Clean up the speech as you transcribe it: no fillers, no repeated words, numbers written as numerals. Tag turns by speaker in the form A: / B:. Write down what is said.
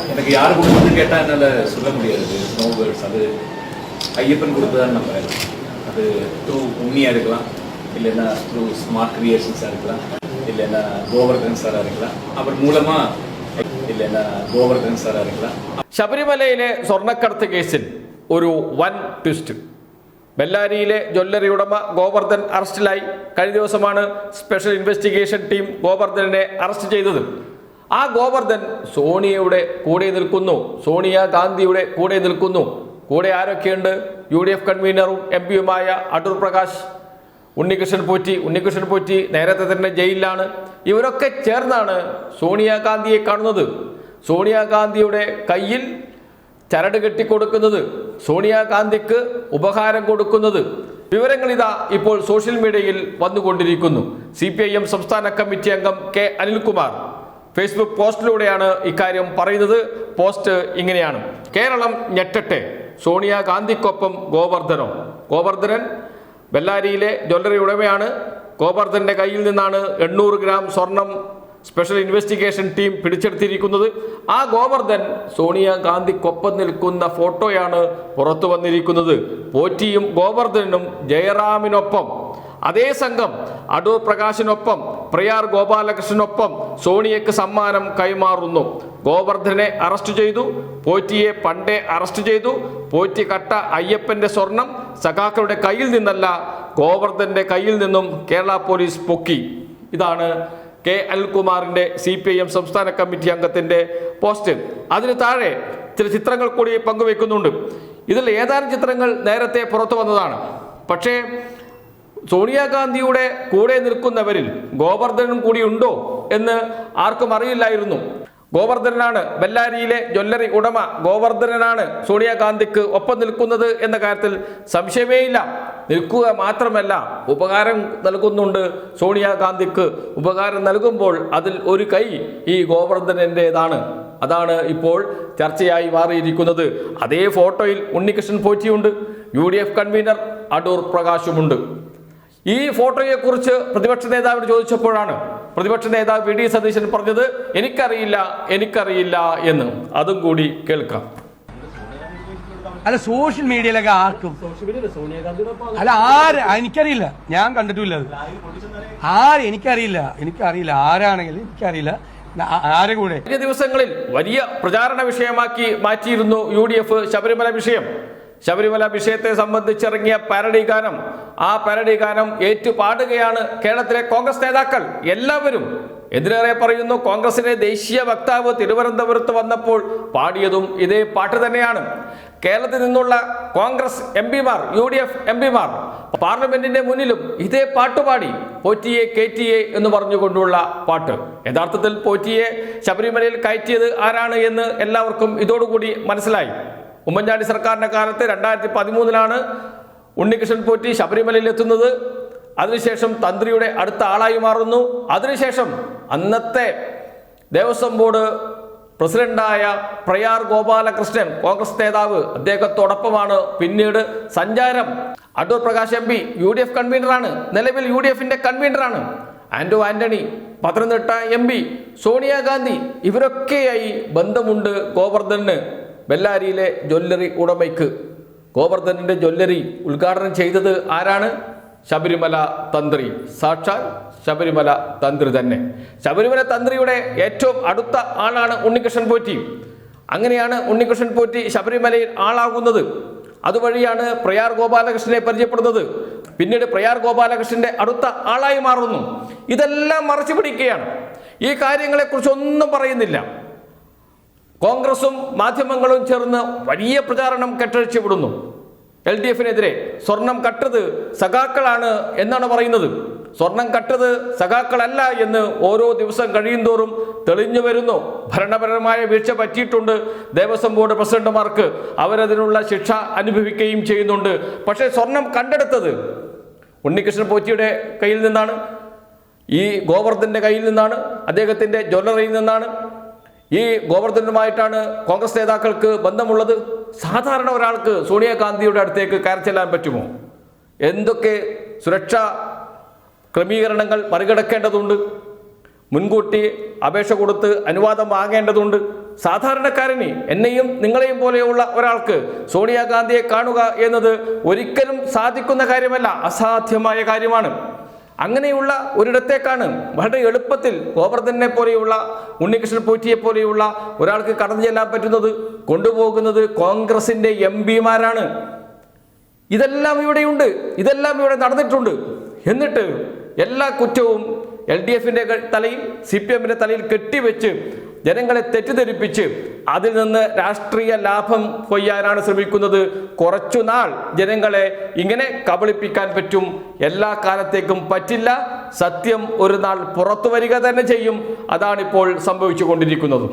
A: எனக்கு யார் கொடுத்ததுன்னு கேட்டால் என்னால் சொல்ல முடியாது. No words. அது ஐயப்பன் கொடுத்ததான்னு நான் പറയலாம். அது த்ரூ உண்மையாக இருக்கலாம், இல்லைன்னா த்ரூ ஸ்மார்ட் கிரியேஷன்ஸாக இருக்கலாம், இல்லைன்னா கோவர்தன் சாராக இருக்கலாம், அவர் മൂലமாக இல்லைன்னா கோவர்தன் സാറാ இருக்கலாம்.
B: ശബരിമലയിലെ സ്വർണ്ണക്കടത്ത് കേസിൽ ഒരു വൻ ട്വിസ്റ്റ്. ബെല്ലാരിയിലെ ജ്വല്ലറി ഉടമ ഗോവർദ്ധൻ അറസ്റ്റിലായി. കഴിഞ്ഞ ദിവസമാണ് സ്പെഷ്യൽ ഇൻവെസ്റ്റിഗേഷൻ ടീം ഗോവർദ്ധനെ അറസ്റ്റ് ചെയ്തത്. ആ ഗോവർദ്ധൻ സോണിയയുടെ കൂടെ നിൽക്കുന്നു, സോണിയാഗാന്ധിയുടെ കൂടെ നിൽക്കുന്നു. കൂടെ ആരൊക്കെയുണ്ട്? UDF കൺവീനറും MP-യുമായ അടൂർ പ്രകാശ്, ഉണ്ണികൃഷ്ണൻ പോറ്റി നേരത്തെ തന്നെ ജയിലിലാണ്. ഇവരൊക്കെ ചേർന്നാണ് സോണിയാഗാന്ധിയെ കാണുന്നത്. സോണിയാഗാന്ധിയുടെ കയ്യിൽ ചരട് കെട്ടിക്കൊടുക്കുന്നത്, സോണിയാഗാന്ധിക്ക് ഉപഹാരം കൊടുക്കുന്നത്. വിവരങ്ങളിതാ ഇപ്പോൾ സോഷ്യൽ മീഡിയയിൽ വന്നുകൊണ്ടിരിക്കുന്നു. CPIM സംസ്ഥാന കമ്മിറ്റി അംഗം K. അനിൽകുമാർ ഫേസ്ബുക്ക് പോസ്റ്റിലൂടെയാണ് ഇക്കാര്യം പറയുന്നത്. പോസ്റ്റ് ഇങ്ങനെയാണ്: കേരളം ഞെട്ടട്ടെ, സോണിയാഗാന്ധിക്കൊപ്പം ഗോവർദ്ധനൻ ബെല്ലാരിയിലെ ജ്വല്ലറി ഉടമയാണ്. ഗോവർദ്ധൻ്റെ കയ്യിൽ നിന്നാണ് 800 ഗ്രാം സ്വർണം സ്പെഷ്യൽ ഇൻവെസ്റ്റിഗേഷൻ ടീം പിടിച്ചെടുത്തിരിക്കുന്നത്. ആ ഗോവർദ്ധൻ സോണിയാഗാന്ധിക്കൊപ്പം നിൽക്കുന്ന ഫോട്ടോയാണ് പുറത്തു വന്നിരിക്കുന്നത്. പോറ്റിയും ഗോവർദ്ധനും ജയറാമിനൊപ്പം, അതേ സംഘം അടൂർ പ്രകാശിനൊപ്പം, പ്രയാർ ഗോപാലകൃഷ്ണനൊപ്പം സോണിയയ്ക്ക് സമ്മാനം കൈമാറുന്നു. ഗോവർദ്ധനെ അറസ്റ്റ് ചെയ്തു, പോറ്റിയെ പണ്ടേ അറസ്റ്റ് ചെയ്തു. പോറ്റി കട്ട അയ്യപ്പന്റെ സ്വർണം സഖാക്കളുടെ കയ്യിൽ നിന്നല്ല, ഗോവർദ്ധന്റെ കയ്യിൽ നിന്നും കേരള പോലീസ് പൊക്കി. ഇതാണ് K. അനിൽകുമാറിന്റെ CPIM സംസ്ഥാന കമ്മിറ്റി അംഗത്തിന്റെ പോസ്റ്റ്. അതിന് താഴെ ചില ചിത്രങ്ങൾ കൂടി പങ്കുവെക്കുന്നുണ്ട്. ഇതിൽ ഏതാനും ചിത്രങ്ങൾ നേരത്തെ പുറത്തു വന്നതാണ്. പക്ഷേ സോണിയാഗാന്ധിയുടെ കൂടെ നിൽക്കുന്നവരിൽ ഗോവർദ്ധനും കൂടി ഉണ്ടോ എന്ന് ആർക്കും അറിയില്ലായിരുന്നു. ഗോവർദ്ധനാണ് ബെല്ലാരിയിലെ ജ്വല്ലറി ഉടമ, ഗോവർദ്ധനാണ് സോണിയാഗാന്ധിക്ക് ഒപ്പം നിൽക്കുന്നത് എന്ന കാര്യത്തിൽ സംശയമേയില്ല. നിൽക്കുക മാത്രമല്ല, ഉപകാരം നൽകുന്നുണ്ട് സോണിയാഗാന്ധിക്ക്. ഉപകാരം നൽകുമ്പോൾ അതിൽ ഒരു കൈ ഈ ഗോവർദ്ധനൻ്റെതാണ്. അതാണ് ഇപ്പോൾ ചർച്ചയായി മാറിയിരിക്കുന്നത്. അതേ ഫോട്ടോയിൽ ഉണ്ണികൃഷ്ണൻ പോറ്റിയുണ്ട്, UDF കൺവീനർ അടൂർ പ്രകാശുമുണ്ട്. ഈ ഫോട്ടോയെക്കുറിച്ച് പ്രതിപക്ഷ നേതാവിന് ചോദിച്ചപ്പോഴാണ് പ്രതിപക്ഷ നേതാവ് VD സതീശൻ പറഞ്ഞത് എനിക്കറിയില്ല എന്ന്. അതും കൂടി കേൾക്കാം.
C: അല്ല, സോഷ്യൽ മീഡിയയിലൊക്കെ ആർക്കും അല്ല, എനിക്കറിയില്ല, ഞാൻ കണ്ടിട്ടില്ല. അത് എനിക്കറിയില്ല ആരാണെങ്കിലും എനിക്കറിയില്ല ആരെ കൂടെ.
B: കഴിഞ്ഞ ദിവസങ്ങളിൽ വലിയ പ്രചാരണ വിഷയമാക്കി മാറ്റിയിരുന്നു UDF ശബരിമല വിഷയത്തെ സംബന്ധിച്ചിറങ്ങിയ പാരഡി ഗാനം. ആ പാരഡി ഗാനം ഏറ്റുപാടുകയാണ് കേരളത്തിലെ കോൺഗ്രസ് നേതാക്കൾ എല്ലാവരും. എന്തിനേറെ പറയുന്നു, കോൺഗ്രസിന്റെ ദേശീയ വക്താവ് തിരുവനന്തപുരത്ത് വന്നപ്പോൾ പാടിയതും ഇതേ പാട്ട് തന്നെയാണ്. കേരളത്തിൽ നിന്നുള്ള കോൺഗ്രസ് MP-മാർ, UDF MP-മാർ പാർലമെന്റിന്റെ മുന്നിലും ഇതേ പാട്ടുപാടി, പോറ്റിയെ കേറ്റിയെ എന്ന് പറഞ്ഞുകൊണ്ടുള്ള പാട്ട്. യഥാർത്ഥത്തിൽ പോറ്റിയെ ശബരിമലയിൽ കയറ്റിയത് ആരാണ് എന്ന് എല്ലാവർക്കും ഇതോടുകൂടി മനസ്സിലായി. ഉമ്മൻചാണ്ടി സർക്കാരിന്റെ കാലത്ത് 2013 ഉണ്ണികൃഷ്ണൻ പോറ്റി ശബരിമലയിൽ എത്തുന്നത്. അതിനുശേഷം തന്ത്രിയുടെ അടുത്ത ആളായി മാറുന്നു. അതിനുശേഷം അന്നത്തെ ദേവസ്വം ബോർഡ് പ്രസിഡന്റായ പ്രയാർ ഗോപാലകൃഷ്ണൻ, കോൺഗ്രസ് നേതാവ്, അദ്ദേഹത്തോടൊപ്പമാണ് പിന്നീട് സഞ്ചാരം. അടൂർ പ്രകാശ് MP UDF കൺവീനറാണ്, നിലവിൽ UDFന്റെ കൺവീനറാണ്. ആന്റണി പത്തനംതിട്ട MP, സോണിയാഗാന്ധി, ഇവരൊക്കെയായി ബന്ധമുണ്ട് ഗോവർദ്ധന്. ബെല്ലാരിയിലെ ജ്വല്ലറി ഉടമയ്ക്ക്. ഗോവർദ്ധനിന്റെ ജ്വല്ലറി ഉദ്ഘാടനം ചെയ്തത് ആരാണ്? ശബരിമല തന്ത്രി, സാക്ഷാൽ ശബരിമല തന്ത്രി തന്നെ. ശബരിമല തന്ത്രിയുടെ ഏറ്റവും അടുത്ത ആളാണ് ഉണ്ണികൃഷ്ണൻ പോറ്റി. അങ്ങനെയാണ് ഉണ്ണികൃഷ്ണൻ പോറ്റി ശബരിമലയിൽ ആളാകുന്നത്. അതുവഴിയാണ് പ്രയാർ ഗോപാലകൃഷ്ണനെ പരിചയപ്പെടുന്നത്. പിന്നീട് പ്രയാർ ഗോപാലകൃഷ്ണന്റെ അടുത്ത ആളായി മാറുന്നു. ഇതെല്ലാം മറച്ചു പിടിക്കുകയാണ്. ഈ കാര്യങ്ങളെക്കുറിച്ചൊന്നും പറയുന്നില്ല. കോൺഗ്രസും മാധ്യമങ്ങളും ചേർന്ന് വലിയ പ്രചാരണം കെട്ടഴിച്ചു വിടുന്നു. LDFനെതിരെ സ്വർണം കട്ടത് സഖാക്കളാണ് എന്നാണ് പറയുന്നത്. സ്വർണം കട്ടത് സഖാക്കളല്ല എന്ന് ഓരോ ദിവസം കഴിയുന്തോറും തെളിഞ്ഞു വരുന്നു. ഭരണപരമായ വീഴ്ച പറ്റിയിട്ടുണ്ട് ദേവസ്വം ബോർഡ് പ്രസിഡന്റുമാർക്ക്. അവരതിനുള്ള ശിക്ഷ അനുഭവിക്കുകയും ചെയ്യുന്നുണ്ട്. പക്ഷേ സ്വർണം കണ്ടെടുത്തത് ഉണ്ണികൃഷ്ണൻ പോറ്റിയുടെ കയ്യിൽ നിന്നാണ്, ഈ ഗോവർദ്ധന്റെ കയ്യിൽ നിന്നാണ്, അദ്ദേഹത്തിന്റെ ജ്വല്ലറിയിൽ നിന്നാണ്. ഈ ഗോവർദ്ധനുമായിട്ടാണ് കോൺഗ്രസ് നേതാക്കൾക്ക് ബന്ധമുള്ളത്. സാധാരണ ഒരാൾക്ക് സോണിയാഗാന്ധിയുടെ അടുത്തേക്ക് കയറി ചെല്ലാൻ പറ്റുമോ? എന്തൊക്കെ സുരക്ഷാ ക്രമീകരണങ്ങൾ മറികടക്കേണ്ടതുണ്ട്. മുൻകൂട്ടി അപേക്ഷ കൊടുത്ത് അനുവാദം വാങ്ങേണ്ടതുണ്ട്. സാധാരണക്കാരന്, എന്നെയും നിങ്ങളെയും പോലെയുള്ള ഒരാൾക്ക് സോണിയാഗാന്ധിയെ കാണുക എന്നത് ഒരിക്കലും സാധിക്കുന്ന കാര്യമല്ല, അസാധ്യമായ കാര്യമാണ്. അങ്ങനെയുള്ള ഒരിടത്തേക്കാണ് വളരെ എളുപ്പത്തിൽ ഗോവർദ്ധനെ പോലെയുള്ള, ഉണ്ണികൃഷ്ണൻ പോറ്റിയെ പോലെയുള്ള ഒരാൾക്ക് കടന്നു ചെല്ലാൻ പറ്റുന്നത്. കൊണ്ടുപോകുന്നത് കോൺഗ്രസിന്റെ MP-മാരാണ്. ഇതെല്ലാം ഇവിടെയുണ്ട്, ഇതെല്ലാം ഇവിടെ നടന്നിട്ടുണ്ട്. എന്നിട്ട് എല്ലാ കുറ്റവും LDF-ന്റെ തലയിൽ, CPM-ന്റെ തലയിൽ കെട്ടിവെച്ച് ജനങ്ങളെ തെറ്റിദ്ധരിപ്പിച്ച് അതിൽ നിന്ന് രാഷ്ട്രീയ ലാഭം കൊയ്യാനാണ് ശ്രമിക്കുന്നത്. കുറച്ചുനാൾ ജനങ്ങളെ ഇങ്ങനെ കബളിപ്പിക്കാൻ പറ്റും, എല്ലാ കാലത്തേക്കും പറ്റില്ല. സത്യം ഒരു നാൾ പുറത്തു വരിക തന്നെ ചെയ്യും. അതാണിപ്പോൾ സംഭവിച്ചു കൊണ്ടിരിക്കുന്നത്.